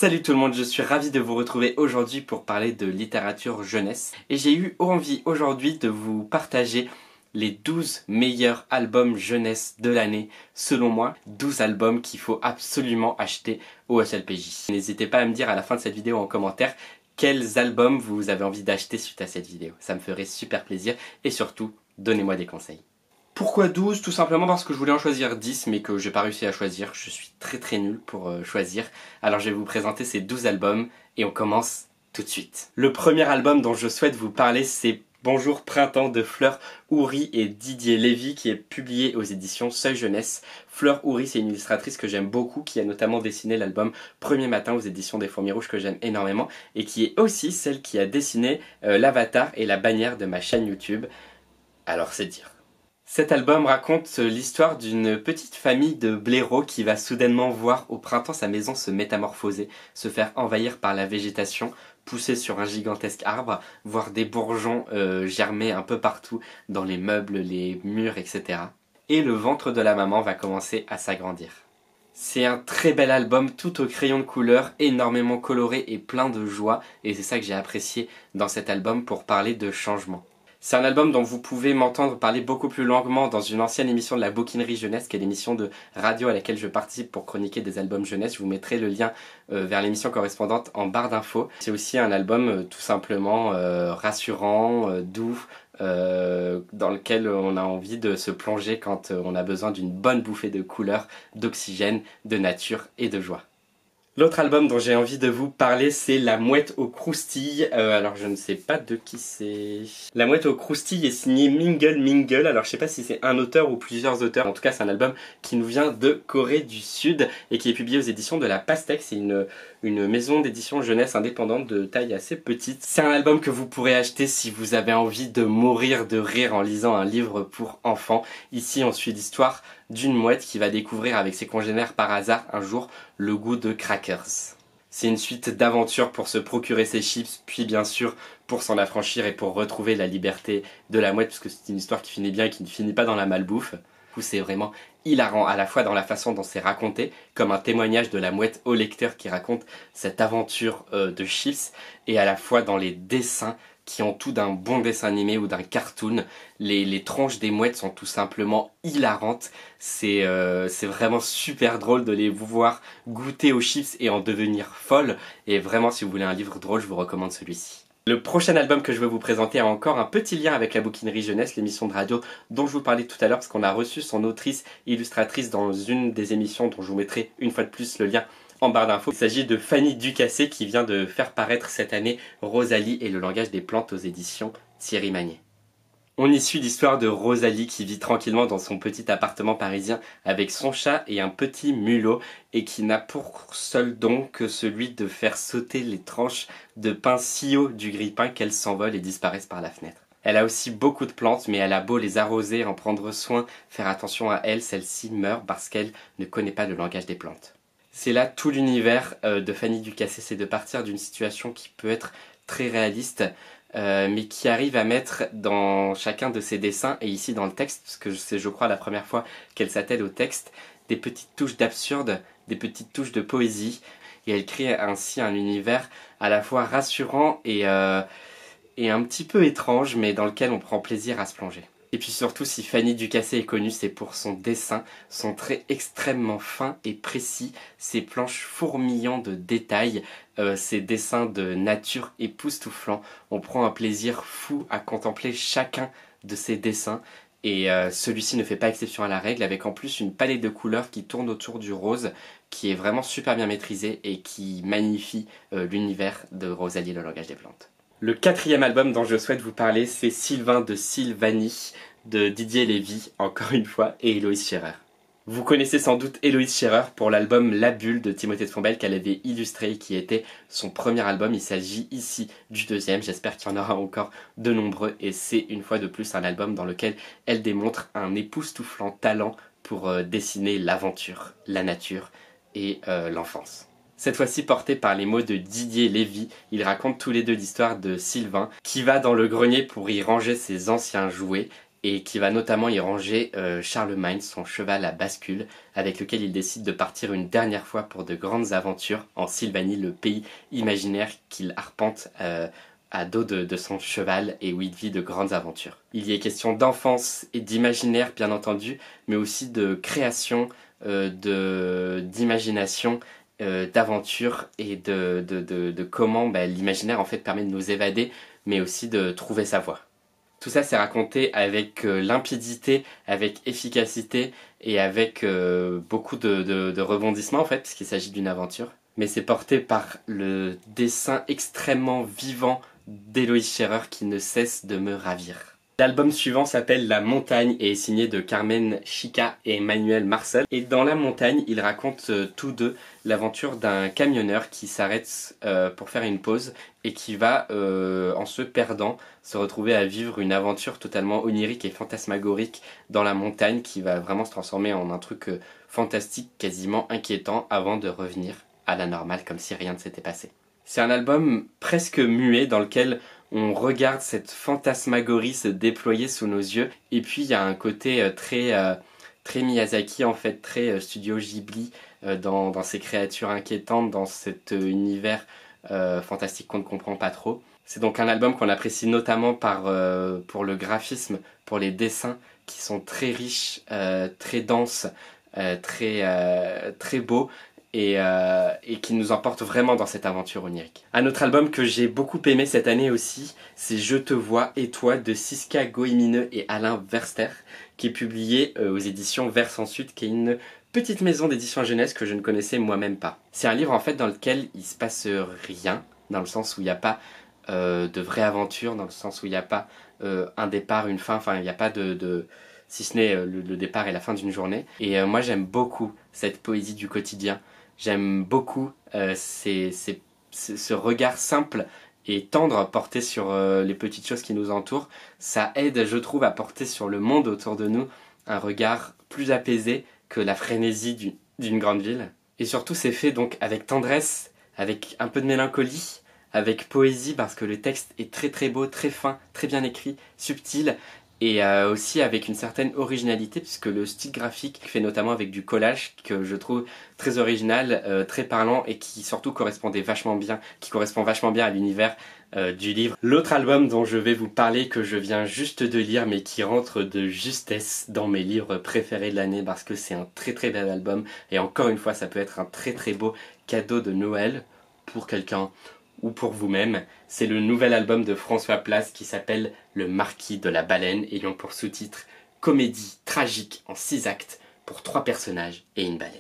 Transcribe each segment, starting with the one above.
Salut tout le monde, je suis ravi de vous retrouver aujourd'hui pour parler de littérature jeunesse. Et j'ai eu envie aujourd'hui de vous partager les 12 meilleurs albums jeunesse de l'année, selon moi. 12 albums qu'il faut absolument acheter au HLPJ. N'hésitez pas à me dire à la fin de cette vidéo en commentaire quels albums vous avez envie d'acheter suite à cette vidéo. Ça me ferait super plaisir et surtout, donnez-moi des conseils. Pourquoi 12? Tout simplement parce que je voulais en choisir 10 mais que j'ai pas réussi à choisir. Je suis très nul pour choisir. Alors je vais vous présenter ces 12 albums et on commence tout de suite. Le premier album dont je souhaite vous parler, c'est Bonjour Printemps de Fleur Houry et Didier Lévy, qui est publié aux éditions Seuil Jeunesse. Fleur Houry, c'est une illustratrice que j'aime beaucoup, qui a notamment dessiné l'album Premier Matin aux éditions des Fourmis Rouges, que j'aime énormément, et qui est aussi celle qui a dessiné l'avatar et la bannière de ma chaîne YouTube. Alors c'est dire. Cet album raconte l'histoire d'une petite famille de blaireaux qui va soudainement voir au printemps sa maison se métamorphoser, se faire envahir par la végétation, pousser sur un gigantesque arbre, voir des bourgeons germer un peu partout dans les meubles, les murs, etc. Et le ventre de la maman va commencer à s'agrandir. C'est un très bel album, tout au crayon de couleur, énormément coloré et plein de joie, et c'est ça que j'ai apprécié dans cet album pour parler de changement. C'est un album dont vous pouvez m'entendre parler beaucoup plus longuement dans une ancienne émission de la Bouquinerie Jeunesse, qui est l'émission de radio à laquelle je participe pour chroniquer des albums jeunesse. Je vous mettrai le lien vers l'émission correspondante en barre d'infos. C'est aussi un album tout simplement rassurant, doux, dans lequel on a envie de se plonger quand on a besoin d'une bonne bouffée de couleurs, d'oxygène, de nature et de joie. L'autre album dont j'ai envie de vous parler, c'est La Mouette aux Croustilles. Alors je ne sais pas de qui c'est. La Mouette aux Croustilles est signée Mingle. Alors je sais pas si c'est un auteur ou plusieurs auteurs. En tout cas c'est un album qui nous vient de Corée du Sud et qui est publié aux éditions de La Pastèque. C'est une maison d'édition jeunesse indépendante de taille assez petite. C'est un album que vous pourrez acheter si vous avez envie de mourir de rire en lisant un livre pour enfants. Ici on suit l'histoire d'une mouette qui va découvrir avec ses congénères par hasard un jour le goût de crackers. C'est une suite d'aventures pour se procurer ses chips, puis bien sûr pour s'en affranchir et pour retrouver la liberté de la mouette, puisque c'est une histoire qui finit bien et qui ne finit pas dans la malbouffe. C'est vraiment hilarant, à la fois dans la façon dont c'est raconté, comme un témoignage de la mouette au lecteur qui raconte cette aventure de chips, et à la fois dans les dessins qui ont tout d'un bon dessin animé ou d'un cartoon. Les tronches des mouettes sont tout simplement hilarantes. C'est vraiment super drôle de les voir goûter aux chips et en devenir folles. Et vraiment, si vous voulez un livre drôle, je vous recommande celui-ci. Le prochain album que je vais vous présenter a encore un petit lien avec la Bouquinerie Jeunesse, l'émission de radio dont je vous parlais tout à l'heure, parce qu'on a reçu son autrice illustratrice dans une des émissions dont je vous mettrai une fois de plus le lien en barre d'infos. Il s'agit de Fanny Ducassé qui vient de faire paraître cette année Rosalie et le langage des plantes aux éditions Thierry Magnier. On y suit l'histoire de Rosalie qui vit tranquillement dans son petit appartement parisien avec son chat et un petit mulot et qui n'a pour seul don que celui de faire sauter les tranches de pain si haut du grille-pain qu'elles s'envolent et disparaissent par la fenêtre. Elle a aussi beaucoup de plantes, mais elle a beau les arroser, en prendre soin, faire attention à elles, celles-ci meurent parce qu'elle ne connaît pas le langage des plantes. C'est là tout l'univers de Fanny Ducassé, c'est de partir d'une situation qui peut être très réaliste, mais qui arrive à mettre dans chacun de ses dessins, et ici dans le texte, parce que c'est je crois la première fois qu'elle s'attelle au texte, des petites touches d'absurde, des petites touches de poésie, et elle crée ainsi un univers à la fois rassurant et un petit peu étrange, mais dans lequel on prend plaisir à se plonger. Et puis surtout, si Fanny Ducassé est connue, c'est pour son dessin, son trait extrêmement fin et précis, ses planches fourmillant de détails, ses dessins de nature époustouflants. On prend un plaisir fou à contempler chacun de ses dessins, et celui-ci ne fait pas exception à la règle, avec en plus une palette de couleurs qui tourne autour du rose, qui est vraiment super bien maîtrisée et qui magnifie l'univers de Rosalie, le langage des plantes. Le quatrième album dont je souhaite vous parler, c'est Sylvain de Sylvanie de Didier Lévy, encore une fois, et Héloïse Scherer. Vous connaissez sans doute Héloïse Scherer pour l'album La Bulle de Timothée de Fombelle qu'elle avait illustré et qui était son premier album. Il s'agit ici du deuxième, j'espère qu'il y en aura encore de nombreux, et c'est une fois de plus un album dans lequel elle démontre un époustouflant talent pour dessiner l'aventure, la nature et l'enfance. Cette fois-ci porté par les mots de Didier Lévy, ils racontent tous les deux l'histoire de Sylvain qui va dans le grenier pour y ranger ses anciens jouets et qui va notamment y ranger Charlemagne, son cheval à bascule, avec lequel il décide de partir une dernière fois pour de grandes aventures en Sylvanie, le pays imaginaire qu'il arpente à dos de son cheval et où il vit de grandes aventures. Il y est question d'enfance et d'imaginaire bien entendu, mais aussi de création, d'imagination, d'aventure et de comment l'imaginaire en fait permet de nous évader, mais aussi de trouver sa voie. Tout ça c'est raconté avec limpidité, avec efficacité et avec beaucoup de rebondissements en fait, puisqu'il s'agit d'une aventure. Mais c'est porté par le dessin extrêmement vivant d'Héloïse Scherer qui ne cesse de me ravir. L'album suivant s'appelle La Montagne et est signé de Carmen Chica et Emmanuel Marcel. Et dans La Montagne, ils racontent tous deux l'aventure d'un camionneur qui s'arrête pour faire une pause et qui va, en se perdant, se retrouver à vivre une aventure totalement onirique et fantasmagorique dans la montagne qui va vraiment se transformer en un truc fantastique, quasiment inquiétant avant de revenir à la normale comme si rien ne s'était passé. C'est un album presque muet dans lequel on regarde cette fantasmagorie se déployer sous nos yeux. Et puis il y a un côté très Miyazaki, en fait, très studio Ghibli dans ces créatures inquiétantes, dans cet univers fantastique qu'on ne comprend pas trop. C'est donc un album qu'on apprécie notamment pour le graphisme, pour les dessins qui sont très riches, très denses, très beaux. Et qui nous emporte vraiment dans cette aventure onirique. Un autre album que j'ai beaucoup aimé cette année aussi, c'est Je te vois et toi de Siska Goimineux et Alain Verster, qui est publié aux éditions Vers sans Suite, qui est une petite maison d'édition jeunesse que je ne connaissais moi-même pas. C'est un livre en fait dans lequel il se passe rien, dans le sens où il n'y a pas de vraie aventure, dans le sens où il n'y a pas un départ, une fin, enfin il n'y a pas si ce n'est le départ et la fin d'une journée. Et moi j'aime beaucoup cette poésie du quotidien. J'aime beaucoup ce regard simple et tendre porté sur les petites choses qui nous entourent. Ça aide, je trouve, à porter sur le monde autour de nous un regard plus apaisé que la frénésie d'une grande ville. Et surtout, c'est fait donc avec tendresse, avec un peu de mélancolie, avec poésie, parce que le texte est très très beau, très fin, très bien écrit, subtil. Et aussi avec une certaine originalité, puisque le style graphique fait notamment avec du collage que je trouve très original, très parlant et qui surtout correspond vachement bien à l'univers du livre. L'autre album dont je vais vous parler, que je viens juste de lire mais qui rentre de justesse dans mes livres préférés de l'année parce que c'est un très très bel album et encore une fois ça peut être un très très beau cadeau de Noël pour quelqu'un ou pour vous-même, c'est le nouvel album de François Place qui s'appelle Le Marquis de la Baleine, ayant pour sous-titre Comédie tragique en 6 actes pour 3 personnages et une baleine.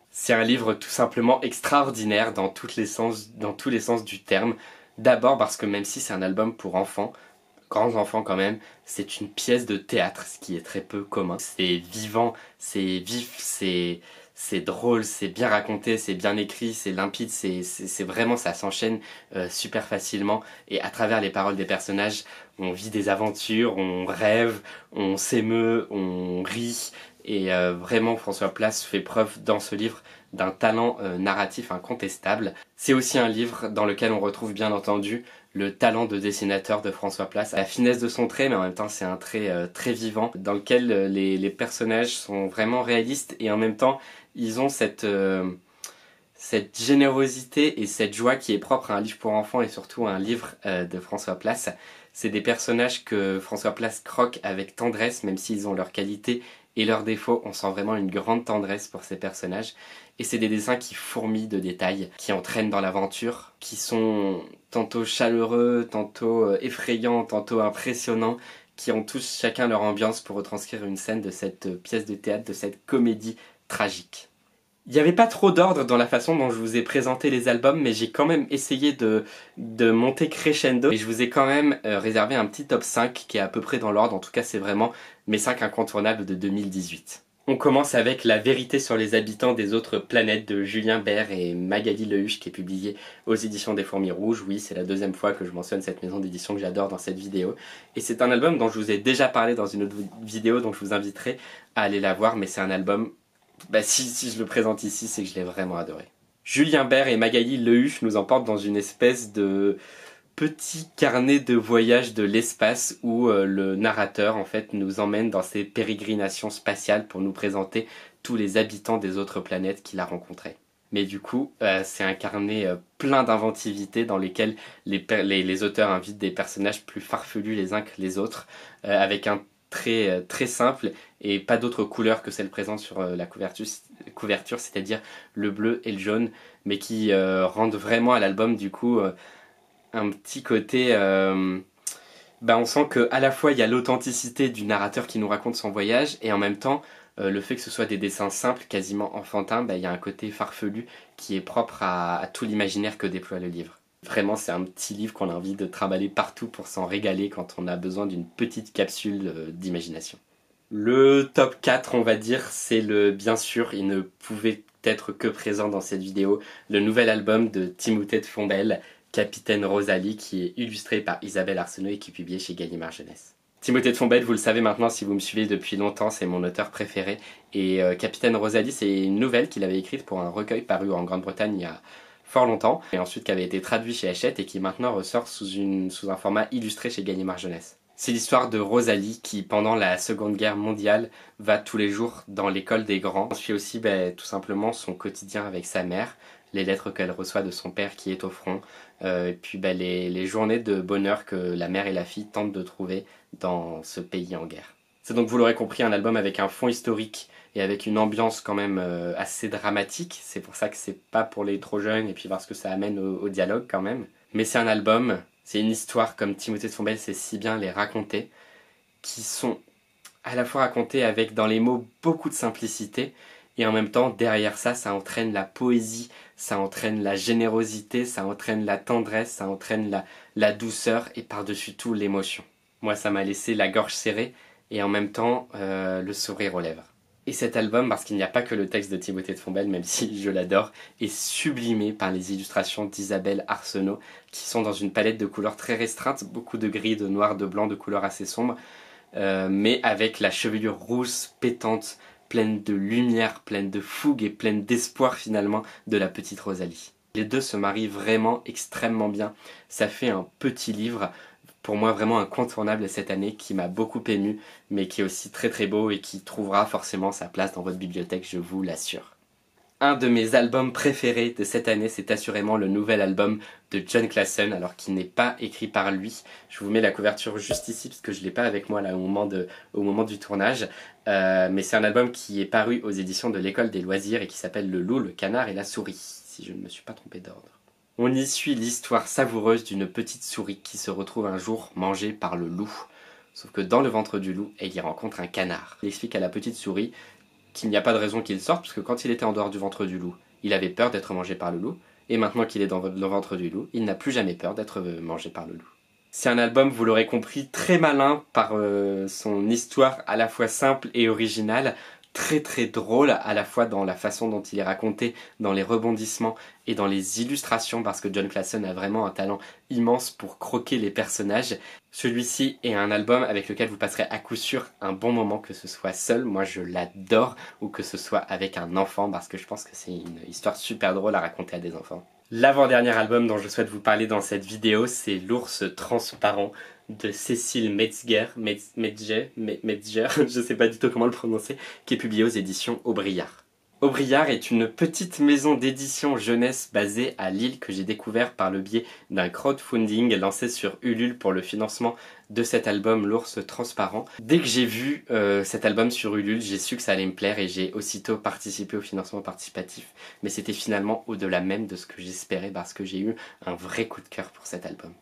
C'est un livre tout simplement extraordinaire dans tous les sens du terme. D'abord parce que même si c'est un album pour enfants, grands enfants quand même, c'est une pièce de théâtre, ce qui est très peu commun. C'est vivant, c'est vif, c'est drôle, c'est bien raconté, c'est bien écrit, c'est limpide, c'est vraiment, ça s'enchaîne super facilement. Et à travers les paroles des personnages, on vit des aventures, on rêve, on s'émeut, on rit. Et vraiment, François Place fait preuve dans ce livre d'un talent narratif incontestable. C'est aussi un livre dans lequel on retrouve bien entendu le talent de dessinateur de François Place, la finesse de son trait, mais en même temps c'est un trait très vivant, dans lequel les personnages sont vraiment réalistes et en même temps ils ont cette générosité et cette joie qui est propre à un livre pour enfants et surtout à un livre de François Place. C'est des personnages que François Place croque avec tendresse, même s'ils ont leurs qualités et leurs défauts. On sent vraiment une grande tendresse pour ces personnages. Et c'est des dessins qui fourmillent de détails, qui entraînent dans l'aventure, qui sont tantôt chaleureux, tantôt effrayants, tantôt impressionnants, qui ont tous chacun leur ambiance pour retranscrire une scène de cette pièce de théâtre, de cette comédie tragique. Il n'y avait pas trop d'ordre dans la façon dont je vous ai présenté les albums, mais j'ai quand même essayé de monter crescendo. Et je vous ai quand même réservé un petit top 5 qui est à peu près dans l'ordre. En tout cas, c'est vraiment mes 5 incontournables de 2018. On commence avec La vérité sur les habitants des autres planètes de Julien Bert et Magali Lehuche qui est publié aux éditions des Fourmis Rouges. Oui, c'est la deuxième fois que je mentionne cette maison d'édition que j'adore dans cette vidéo. Et c'est un album dont je vous ai déjà parlé dans une autre vidéo, donc je vous inviterai à aller la voir. Mais c'est un album, si je le présente ici, c'est que je l'ai vraiment adoré. Julien Bert et Magali Lehuche nous emportent dans une espèce de petit carnet de voyage de l'espace où le narrateur en fait nous emmène dans ses pérégrinations spatiales pour nous présenter tous les habitants des autres planètes qu'il a rencontrés. Mais du coup, c'est un carnet plein d'inventivité dans lesquels les auteurs invitent des personnages plus farfelus les uns que les autres, avec un trait très simple et pas d'autres couleurs que celles présentes sur la couverture, c'est-à-dire le bleu et le jaune, mais qui rendent vraiment à l'album du coup un petit côté... on sent qu'à la fois il y a l'authenticité du narrateur qui nous raconte son voyage et en même temps le fait que ce soit des dessins simples, quasiment enfantins, il y a un côté farfelu qui est propre à tout l'imaginaire que déploie le livre. Vraiment, c'est un petit livre qu'on a envie de trimballer partout pour s'en régaler quand on a besoin d'une petite capsule d'imagination. Le top 4, on va dire, c'est bien sûr, il ne pouvait être que présent dans cette vidéo, le nouvel album de Timothée de Fombelle, Capitaine Rosalie, qui est illustré par Isabelle Arsenault et qui est publié chez Gallimard Jeunesse. Timothée de Fombelle, vous le savez maintenant si vous me suivez depuis longtemps, c'est mon auteur préféré. Et Capitaine Rosalie, c'est une nouvelle qu'il avait écrite pour un recueil paru en Grande-Bretagne il y a fort longtemps, et ensuite qui avait été traduit chez Hachette et qui maintenant ressort sous un format illustré chez Gallimard Jeunesse. C'est l'histoire de Rosalie qui, pendant la Seconde Guerre mondiale, va tous les jours dans l'école des grands. On suit aussi tout simplement son quotidien avec sa mère, les lettres qu'elle reçoit de son père qui est au front, et puis les journées de bonheur que la mère et la fille tentent de trouver dans ce pays en guerre. C'est donc, vous l'aurez compris, un album avec un fond historique et avec une ambiance quand même assez dramatique. C'est pour ça que c'est pas pour les trop jeunes et puis parce que ça amène au dialogue quand même. Mais c'est un album, c'est une histoire comme Timothée de Fombelle sait si bien les raconter, qui sont à la fois racontées avec dans les mots beaucoup de simplicité et en même temps derrière ça, ça entraîne la poésie, ça entraîne la générosité, ça entraîne la tendresse, ça entraîne la douceur et par-dessus tout l'émotion. Moi, ça m'a laissé la gorge serrée et en même temps le sourire aux lèvres. Et cet album, parce qu'il n'y a pas que le texte de Timothée de Fombelle, même si je l'adore, est sublimé par les illustrations d'Isabelle Arsenault, qui sont dans une palette de couleurs très restreinte, beaucoup de gris, de noir, de blanc, de couleurs assez sombres, mais avec la chevelure rousse, pétante, pleine de lumière, pleine de fougue et pleine d'espoir finalement de la petite Rosalie. Les deux se marient vraiment extrêmement bien. Ça fait un petit livre, pour moi vraiment incontournable cette année, qui m'a beaucoup ému, mais qui est aussi très très beau et qui trouvera forcément sa place dans votre bibliothèque, je vous l'assure. Un de mes albums préférés de cette année, c'est assurément le nouvel album de Jon Klassen, alors qu'il n'est pas écrit par lui. Je vous mets la couverture juste ici, parce que je ne l'ai pas avec moi là au moment du tournage. Mais c'est un album qui est paru aux éditions de l'École des loisirs et qui s'appelle Le loup, le canard et la souris, si je ne me suis pas trompé d'ordre. On y suit l'histoire savoureuse d'une petite souris qui se retrouve un jour mangée par le loup. Sauf que dans le ventre du loup, elle y rencontre un canard. Il explique à la petite souris qu'il n'y a pas de raison qu'il sorte, parce que quand il était en dehors du ventre du loup, il avait peur d'être mangé par le loup, et maintenant qu'il est dans le ventre du loup, il n'a plus jamais peur d'être mangé par le loup. C'est un album, vous l'aurez compris, très malin par son histoire à la fois simple et originale, très très drôle à la fois dans la façon dont il est raconté, dans les rebondissements et dans les illustrations, parce que Jon Klassen a vraiment un talent immense pour croquer les personnages. Celui-ci est un album avec lequel vous passerez à coup sûr un bon moment, que ce soit seul, moi je l'adore, ou que ce soit avec un enfant, parce que je pense que c'est une histoire super drôle à raconter à des enfants. L'avant-dernier album dont je souhaite vous parler dans cette vidéo, c'est L'ours transparent de Cécile Metzger, je sais pas du tout comment le prononcer, qui est publié aux éditions Aubriard. Aubriard est une petite maison d'édition jeunesse basée à Lille que j'ai découvert par le biais d'un crowdfunding lancé sur Ulule pour le financement de cet album L'ours transparent. Dès que j'ai vu cet album sur Ulule, j'ai su que ça allait me plaire et j'ai aussitôt participé au financement participatif. Mais c'était finalement au-delà même de ce que j'espérais, parce que j'ai eu un vrai coup de cœur pour cet album.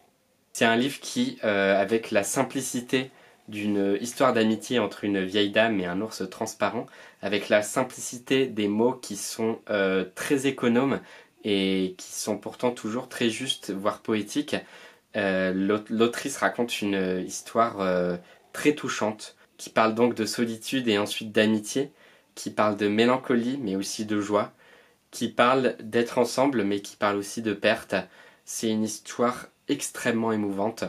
C'est un livre qui, avec la simplicité d'une histoire d'amitié entre une vieille dame et un ours transparent, avec la simplicité des mots qui sont très économes et qui sont pourtant toujours très justes, voire poétiques, l'autrice raconte une histoire très touchante, qui parle donc de solitude et ensuite d'amitié, qui parle de mélancolie mais aussi de joie, qui parle d'être ensemble mais qui parle aussi de perte. C'est une histoire extrêmement émouvante,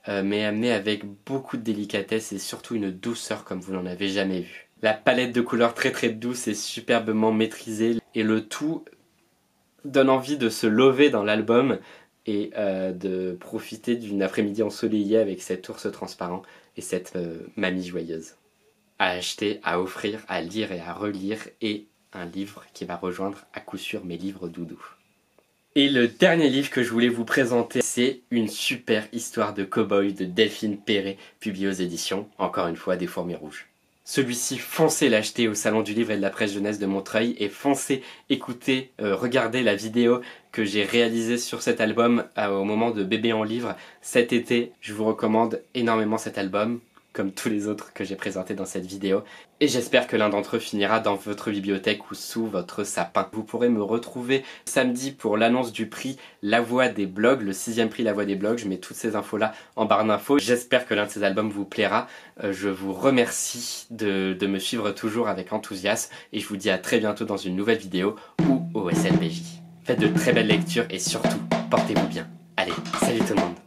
mais amenée avec beaucoup de délicatesse et surtout une douceur comme vous n'en avez jamais vu. La palette de couleurs très très douce est superbement maîtrisée et le tout donne envie de se lever dans l'album et de profiter d'une après-midi ensoleillée avec cet ours transparent et cette mamie joyeuse. À acheter, à offrir, à lire et à relire, et un livre qui va rejoindre à coup sûr mes livres doudous. Et le dernier livre que je voulais vous présenter, c'est Une super histoire de cow-boy de Delphine Perret, publié aux éditions, encore une fois, des Fourmis Rouges. Celui-ci, foncez l'acheter au Salon du Livre et de la Presse Jeunesse de Montreuil et foncez écouter, regarder la vidéo que j'ai réalisée sur cet album au moment de Bébé en livre cet été. Je vous recommande énormément cet album, comme tous les autres que j'ai présentés dans cette vidéo. Et j'espère que l'un d'entre eux finira dans votre bibliothèque ou sous votre sapin. Vous pourrez me retrouver samedi pour l'annonce du prix La Voix des blogs, le 6e prix La Voix des blogs. Je mets toutes ces infos là en barre d'infos. J'espère que l'un de ces albums vous plaira. Je vous remercie de me suivre toujours avec enthousiasme et je vous dis à très bientôt dans une nouvelle vidéo ou au SLBJ. Faites de très belles lectures et surtout, portez-vous bien. Allez, salut tout le monde!